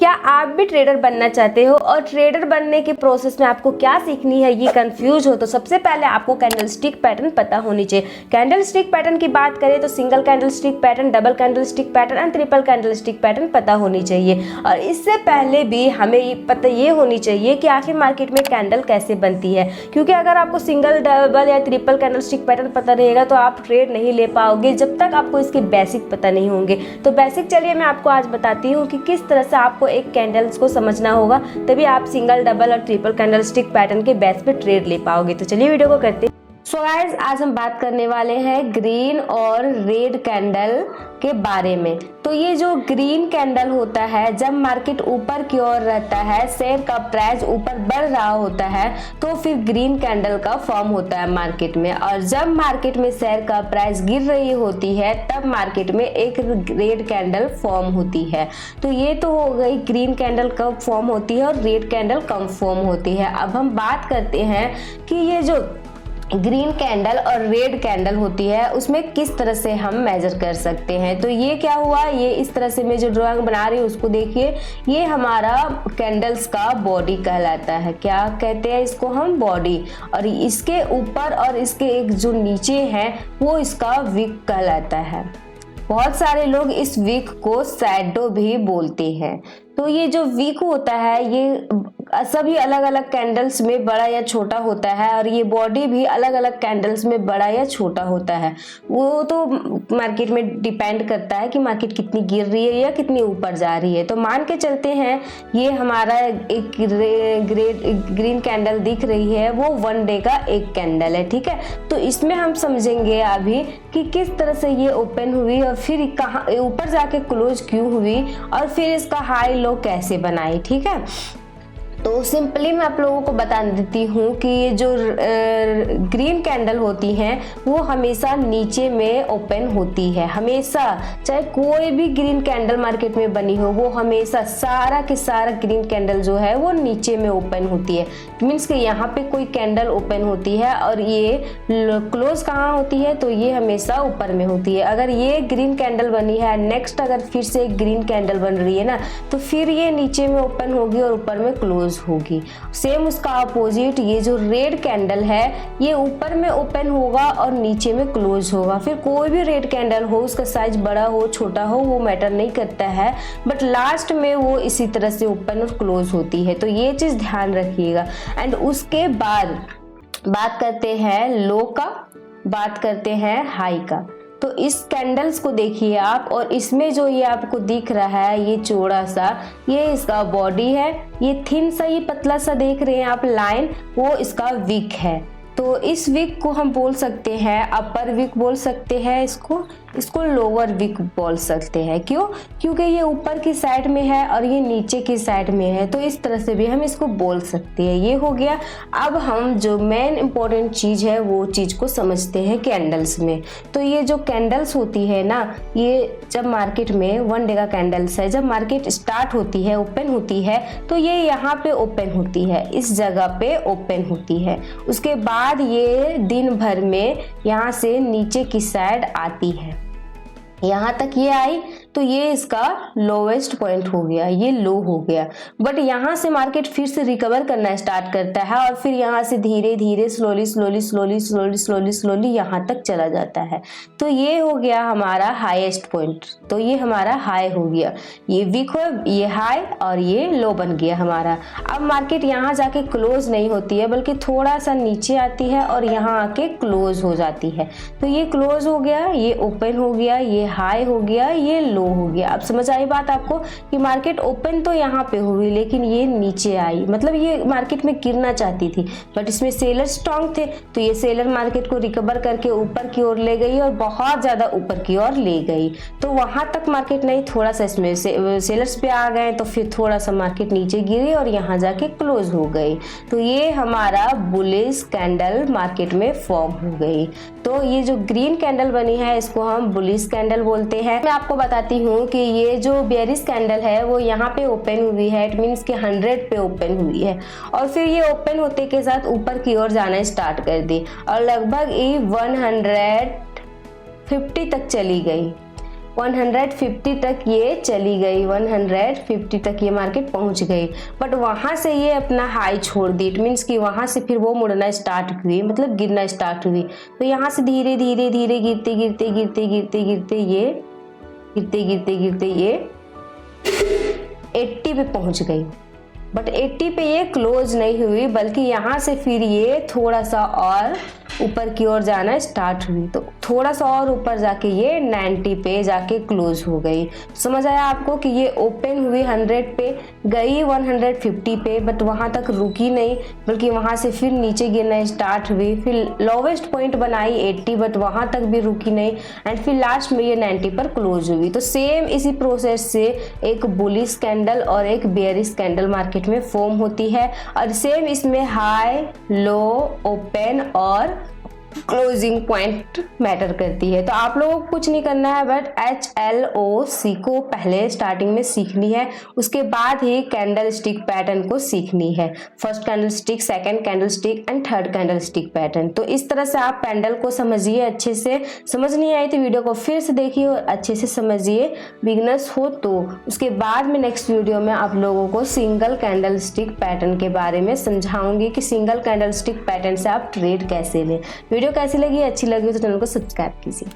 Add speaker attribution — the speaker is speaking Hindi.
Speaker 1: क्या आप भी ट्रेडर बनना चाहते हो और ट्रेडर बनने के प्रोसेस में आपको क्या सीखनी है ये कंफ्यूज हो तो सबसे पहले आपको कैंडलस्टिक पैटर्न पता होनी चाहिए। कैंडलस्टिक पैटर्न की बात करें तो single candlestick pattern, double candlestick pattern and triple candlestick pattern पता होनी चाहिए। और इससे पहले भी हमें ये पता ये होनी चाहिए कि आखिर मार्केट में कैंडल कैसे बनती है, क्योंकि अगर आपको सिंगल, डबल या ट्रिपल कैंडलस्टिक पैटर्न पता रहेगा तो आप ट्रेड नहीं ले पाओगे जब तक आपको इसके बेसिक पता नहीं होंगे। तो बेसिक चलिए मैं आपको आज बताती हूँ कि किस तरह से आपको एक कैंडल्स को समझना होगा, तभी आप सिंगल, डबल और ट्रिपल कैंडलस्टिक पैटर्न के बेस पे ट्रेड ले पाओगे। तो चलिए वीडियो को करते हैं। सो गाइस, आज हम बात करने वाले हैं ग्रीन और रेड कैंडल के बारे में। तो ये जो ग्रीन कैंडल होता है, जब मार्केट ऊपर की ओर रहता है, शेयर का प्राइस ऊपर बढ़ रहा होता है तो फिर ग्रीन कैंडल का फॉर्म होता है मार्केट में। और जब मार्केट में शेयर का प्राइस गिर रही होती है तब मार्केट में एक रेड कैंडल फॉर्म होती है। तो ये तो हो गई ग्रीन कैंडल कब फॉर्म होती है और रेड कैंडल कब फॉर्म होती है। अब हम बात करते हैं कि ये जो ग्रीन कैंडल और रेड कैंडल होती है उसमें किस तरह से हम मेजर कर सकते हैं। तो ये क्या हुआ, ये इस तरह से मैं जो ड्राइंग बना रही हूँ उसको देखिए, ये हमारा कैंडल्स का बॉडी कहलाता है। क्या कहते हैं इसको हम? बॉडी। और इसके ऊपर और इसके एक जो नीचे है वो इसका विक कहलाता है। बहुत सारे लोग इस विक को शैडो भी बोलते हैं। तो ये जो विक होता है ये सभी अलग अलग कैंडल्स में बड़ा या छोटा होता है और ये बॉडी भी अलग अलग कैंडल्स में बड़ा या छोटा होता है। वो तो मार्केट में डिपेंड करता है कि मार्केट कितनी गिर रही है या कितनी ऊपर जा रही है। तो मान के चलते हैं ये हमारा एक ग्रीन कैंडल दिख रही है, वो 1 डे का एक कैंडल है, ठीक है। तो इसमें हम समझेंगे अभी कि किस तरह से ये ओपन हुई और फिर कहाँ ऊपर जाके क्लोज क्यों हुई और फिर इसका हाई लो कैसे बनाई, ठीक है। तो सिंपली मैं आप लोगों को बता देती हूँ कि ये जो ग्रीन कैंडल होती हैं वो हमेशा नीचे में ओपन होती है। हमेशा, चाहे कोई भी ग्रीन कैंडल मार्केट में बनी हो, वो हमेशा सारा के सारा ग्रीन कैंडल जो है वो नीचे में ओपन होती है। मीन्स कि यहाँ पे कोई कैंडल ओपन होती है और ये क्लोज कहाँ होती है, तो ये हमेशा ऊपर में होती है। अगर ये ग्रीन कैंडल बनी है, नेक्स्ट अगर फिर से एक ग्रीन कैंडल बन रही है ना, तो फिर ये नीचे में ओपन होगी और ऊपर में क्लोज होगी। सेम उसका अपोजिट ये जो रेड कैंडल है ये ऊपर में ओपन होगा और नीचे में क्लोज होगा। फिर कोई भी रेड कैंडल हो, उसका साइज बड़ा हो छोटा हो वो मैटर नहीं करता है, बट लास्ट में वो इसी तरह से ओपन और क्लोज होती है। तो ये चीज ध्यान रखिएगा। एंड उसके बाद बात करते हैं लो का, बात करते हैं हाई का। तो इस कैंडल्स को देखिए आप, और इसमें जो ये आपको दिख रहा है ये चौड़ा सा, ये इसका बॉडी है। ये थिन सा, ये पतला सा देख रहे हैं आप लाइन, वो इसका विक है। तो इस विक को हम बोल सकते हैं अपर विक बोल सकते हैं, इसको लोअर विक बोल सकते हैं। क्यों? क्योंकि ये ऊपर की साइड में है और ये नीचे की साइड में है, तो इस तरह से भी हम इसको बोल सकते हैं। ये हो गया। अब हम जो मेन इंपॉर्टेंट चीज है वो चीज को समझते हैं कैंडल्स में। तो ये जो कैंडल्स होती है ना, ये जब मार्केट में 1 डे का कैंडल्स है, जब मार्केट स्टार्ट होती है, ओपन होती है, तो ये यहाँ पे ओपन होती है, इस जगह पे ओपन होती है। उसके बाद ये दिन भर में यहाँ से नीचे की साइड आती है, यहाँ तक ये आई, तो ये इसका लोवेस्ट पॉइंट हो गया, ये लो हो गया। बट यहाँ से मार्केट फिर से रिकवर करना स्टार्ट करता है और फिर यहाँ से धीरे धीरे स्लोली यहाँ तक चला जाता है। तो ये हो गया हमारा हाईएस्ट पॉइंट। तो ये हमारा हाई हो गया, ये वीक हो, ये हाई और ये लो बन गया हमारा। अब मार्केट यहाँ जाके क्लोज नहीं होती है बल्कि थोड़ा सा नीचे आती है और यहाँ आके क्लोज हो जाती है। तो ये क्लोज हो गया, ये ओपन हो गया, ये हाई हो गया, ये लो हो गया। अब समझ आई बात आपको कि मार्केट ओपन तो यहाँ पे हुई लेकिन ये नीचे आई, मतलब ये मार्केट में गिरना चाहती थी बट इसमें सेलर स्ट्रांग थे, तो ये सेलर मार्केट को रिकवर करके ऊपर की ओर ले गई और बहुत ज्यादा ऊपर की ओर ले गई। तो वहां तक मार्केट नहीं, थोड़ा सा इसमें सेलर्स पे आ गए तो फिर थोड़ा सा मार्केट नीचे गिरी और यहाँ जाके क्लोज हो गई। तो ये हमारा बुलिश कैंडल मार्केट में फॉर्म हो गई। तो ये जो ग्रीन कैंडल बनी है इसको हम बुलिश कैंडल बोलते हैं। मैं आपको बताती हूँ कि ये जो बेयरिश कैंडल है वो यहाँ पे ओपन हुई है, इट मीन्स कि 100 पे ओपन हुई है और फिर ये ओपन होते के साथ ऊपर की ओर जाना स्टार्ट कर दी और लगभग ये 150 तक चली गई। 150 तक ये चली गई, 150 तक ये मार्केट पहुंच गई, बट वहां से ये अपना हाई छोड़ दी। इट मीन्स कि वहां से फिर वो मुड़ना स्टार्ट हुई, मतलब गिरना स्टार्ट हुई। तो यहाँ से धीरे धीरे धीरे गिरते गिरते गिरते गिरते गिरते ये 80 पे पहुंच गई, बट 80 पे ये क्लोज नहीं हुई, बल्कि यहाँ से फिर ये थोड़ा सा और ऊपर की ओर जाना स्टार्ट हुई। तो थोड़ा सा और ऊपर जाके ये 90 पे जाके क्लोज हो गई। समझ आया आपको कि ये ओपन हुई 100 पे, गई 150 पे, बट वहां तक रुकी नहीं, बल्कि वहां से फिर नीचे गिरना स्टार्ट हुई। फिर लोवेस्ट पॉइंट बनाई 80, बट वहां तक भी रुकी नहीं, एंड फिर लास्ट में ये 90 पर क्लोज हुई। तो सेम इसी प्रोसेस से एक बुलिश कैंडल और एक बेयरिश कैंडल मार्केट में फॉर्म होती है, और सेम इसमें हाई, लो, ओपन और क्लोजिंग पॉइंट मैटर करती है। तो आप लोगों को कुछ नहीं करना है, बट HLOC को पहले स्टार्टिंग में सीखनी है, उसके बाद ही कैंडल स्टिक पैटर्न को सीखनी है। First candle stick, second candle stick and third candle stick pattern. तो इस तरह से आप कैंडल को समझिए अच्छे से। समझ नहीं आई तो वीडियो को फिर से देखिए और अच्छे से समझिए, बिगनर्स हो तो। उसके बाद में नेक्स्ट वीडियो में आप लोगों को सिंगल कैंडल स्टिक पैटर्न के बारे में समझाऊंगी कि सिंगल कैंडल स्टिक पैटर्न से आप ट्रेड कैसे लें। वीडियो कैसी लगी, अच्छी लगी तो चैनल को सब्सक्राइब कीजिए।